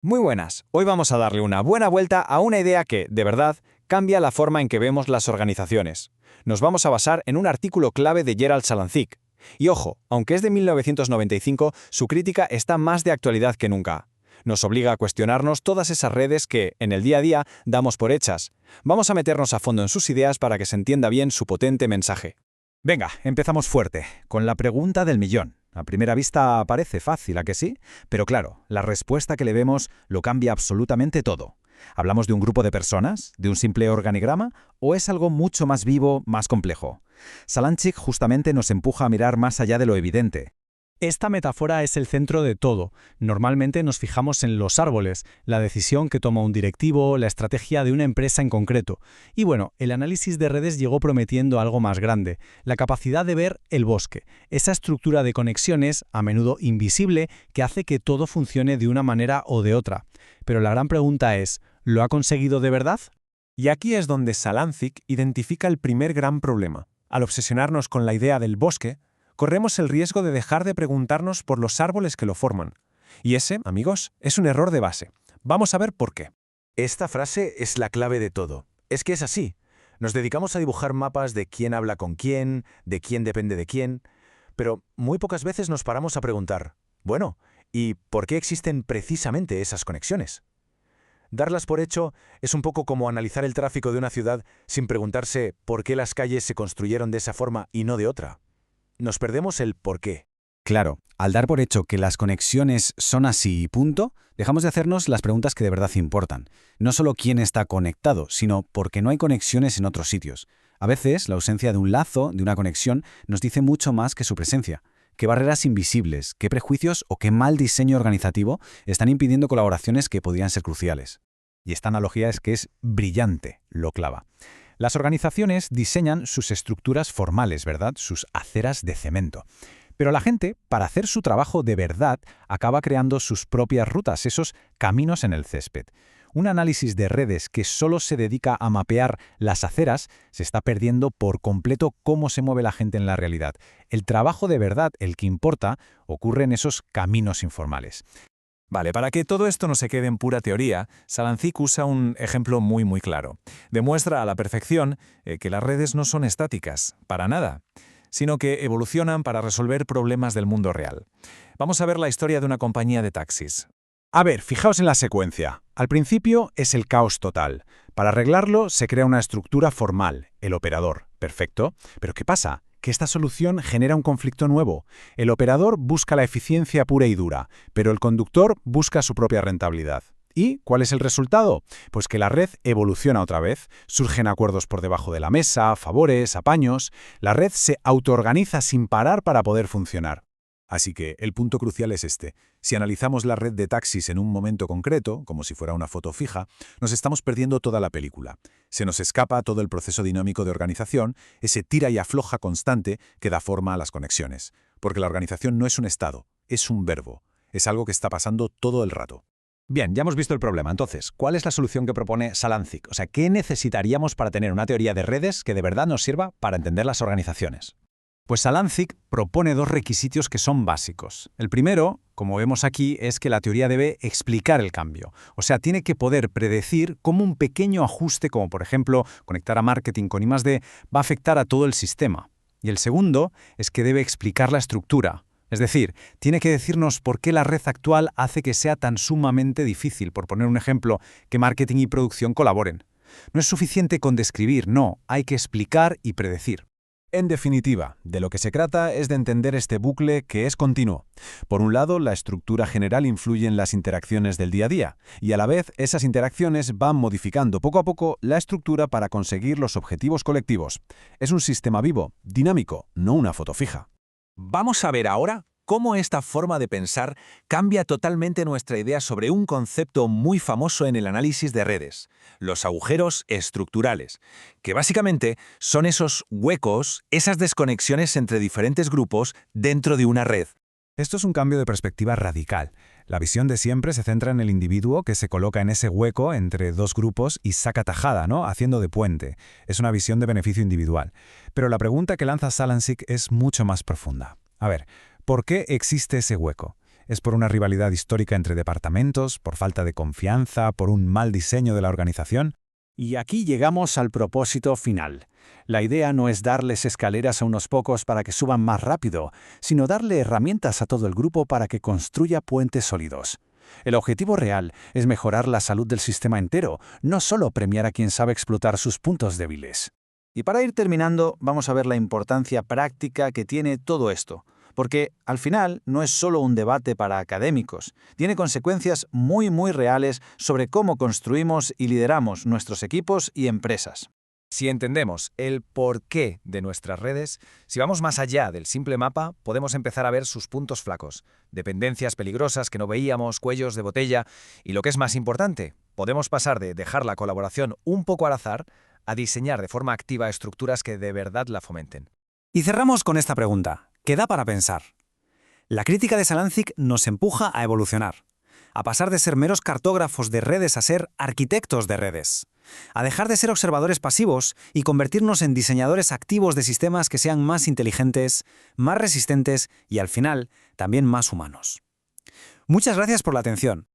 Muy buenas, hoy vamos a darle una buena vuelta a una idea que, de verdad, cambia la forma en que vemos las organizaciones. Nos vamos a basar en un artículo clave de Gerald Salancik. Y ojo, aunque es de 1995, su crítica está más de actualidad que nunca. Nos obliga a cuestionarnos todas esas redes que, en el día a día, damos por hechas. Vamos a meternos a fondo en sus ideas para que se entienda bien su potente mensaje. Venga, empezamos fuerte, con la pregunta del millón. A primera vista parece fácil, ¿a que sí? Pero claro, la respuesta que le vemos lo cambia absolutamente todo. ¿Hablamos de un grupo de personas? ¿De un simple organigrama? ¿O es algo mucho más vivo, más complejo? Salancik justamente nos empuja a mirar más allá de lo evidente. Esta metáfora es el centro de todo. Normalmente nos fijamos en los árboles, la decisión que toma un directivo, la estrategia de una empresa en concreto. Y bueno, el análisis de redes llegó prometiendo algo más grande, la capacidad de ver el bosque, esa estructura de conexiones, a menudo invisible, que hace que todo funcione de una manera o de otra. Pero la gran pregunta es, ¿lo ha conseguido de verdad? Y aquí es donde Salancik identifica el primer gran problema. Al obsesionarnos con la idea del bosque, corremos el riesgo de dejar de preguntarnos por los árboles que lo forman. Y ese, amigos, es un error de base. Vamos a ver por qué. Esta frase es la clave de todo. Es que es así. Nos dedicamos a dibujar mapas de quién habla con quién, de quién depende de quién, pero muy pocas veces nos paramos a preguntar, bueno, ¿y por qué existen precisamente esas conexiones? Darlas por hecho es un poco como analizar el tráfico de una ciudad sin preguntarse por qué las calles se construyeron de esa forma y no de otra. Nos perdemos el por qué. Claro, al dar por hecho que las conexiones son así y punto, dejamos de hacernos las preguntas que de verdad importan. No solo quién está conectado, sino por qué no hay conexiones en otros sitios. A veces, la ausencia de un lazo, de una conexión, nos dice mucho más que su presencia. ¿Qué barreras invisibles, qué prejuicios o qué mal diseño organizativo están impidiendo colaboraciones que podrían ser cruciales? Y esta analogía es que es brillante, lo clava. Las organizaciones diseñan sus estructuras formales, ¿verdad? Sus aceras de cemento. Pero la gente, para hacer su trabajo de verdad, acaba creando sus propias rutas, esos caminos en el césped. Un análisis de redes que solo se dedica a mapear las aceras se está perdiendo por completo cómo se mueve la gente en la realidad. El trabajo de verdad, el que importa, ocurre en esos caminos informales. Vale, para que todo esto no se quede en pura teoría, Salancik usa un ejemplo muy claro. Demuestra a la perfección que las redes no son estáticas, para nada, sino que evolucionan para resolver problemas del mundo real. Vamos a ver la historia de una compañía de taxis. A ver, fijaos en la secuencia. Al principio es el caos total. Para arreglarlo se crea una estructura formal, el operador. Perfecto. Pero ¿qué pasa? Que esta solución genera un conflicto nuevo. El operador busca la eficiencia pura y dura, pero el conductor busca su propia rentabilidad. ¿Y cuál es el resultado? Pues que la red evoluciona otra vez, surgen acuerdos por debajo de la mesa, favores, apaños. La red se autoorganiza sin parar para poder funcionar. Así que el punto crucial es este. Si analizamos la red de taxis en un momento concreto, como si fuera una foto fija, nos estamos perdiendo toda la película. Se nos escapa todo el proceso dinámico de organización, ese tira y afloja constante que da forma a las conexiones. Porque la organización no es un estado, es un verbo. Es algo que está pasando todo el rato. Bien, ya hemos visto el problema. Entonces, ¿cuál es la solución que propone Salancik? O sea, ¿qué necesitaríamos para tener una teoría de redes que de verdad nos sirva para entender las organizaciones? Pues Salancik propone dos requisitos que son básicos. El primero, como vemos aquí, es que la teoría debe explicar el cambio. O sea, tiene que poder predecir cómo un pequeño ajuste, como por ejemplo conectar a marketing con I+D, va a afectar a todo el sistema. Y el segundo es que debe explicar la estructura. Es decir, tiene que decirnos por qué la red actual hace que sea tan sumamente difícil, por poner un ejemplo, que marketing y producción colaboren. No es suficiente con describir, no, hay que explicar y predecir. En definitiva, de lo que se trata es de entender este bucle que es continuo. Por un lado, la estructura general influye en las interacciones del día a día, y a la vez esas interacciones van modificando poco a poco la estructura para conseguir los objetivos colectivos. Es un sistema vivo, dinámico, no una foto fija. Vamos a ver ahora cómo esta forma de pensar cambia totalmente nuestra idea sobre un concepto muy famoso en el análisis de redes, los agujeros estructurales, que básicamente son esos huecos, esas desconexiones entre diferentes grupos dentro de una red. Esto es un cambio de perspectiva radical. La visión de siempre se centra en el individuo que se coloca en ese hueco entre dos grupos y saca tajada, ¿no? Haciendo de puente. Es una visión de beneficio individual. Pero la pregunta que lanza Salancik es mucho más profunda. A ver, ¿por qué existe ese hueco? ¿Es por una rivalidad histórica entre departamentos, por falta de confianza, por un mal diseño de la organización? Y aquí llegamos al propósito final. La idea no es darles escaleras a unos pocos para que suban más rápido, sino darle herramientas a todo el grupo para que construya puentes sólidos. El objetivo real es mejorar la salud del sistema entero, no solo premiar a quien sabe explotar sus puntos débiles. Y para ir terminando, vamos a ver la importancia práctica que tiene todo esto. Porque, al final, no es solo un debate para académicos. Tiene consecuencias muy reales sobre cómo construimos y lideramos nuestros equipos y empresas. Si entendemos el porqué de nuestras redes, si vamos más allá del simple mapa, podemos empezar a ver sus puntos flacos, dependencias peligrosas que no veíamos, cuellos de botella, y lo que es más importante, podemos pasar de dejar la colaboración un poco al azar a diseñar de forma activa estructuras que de verdad la fomenten. Y cerramos con esta pregunta, que da para pensar. La crítica de Salanzic nos empuja a evolucionar, a pasar de ser meros cartógrafos de redes a ser arquitectos de redes, a dejar de ser observadores pasivos y convertirnos en diseñadores activos de sistemas que sean más inteligentes, más resistentes y, al final, también más humanos. Muchas gracias por la atención.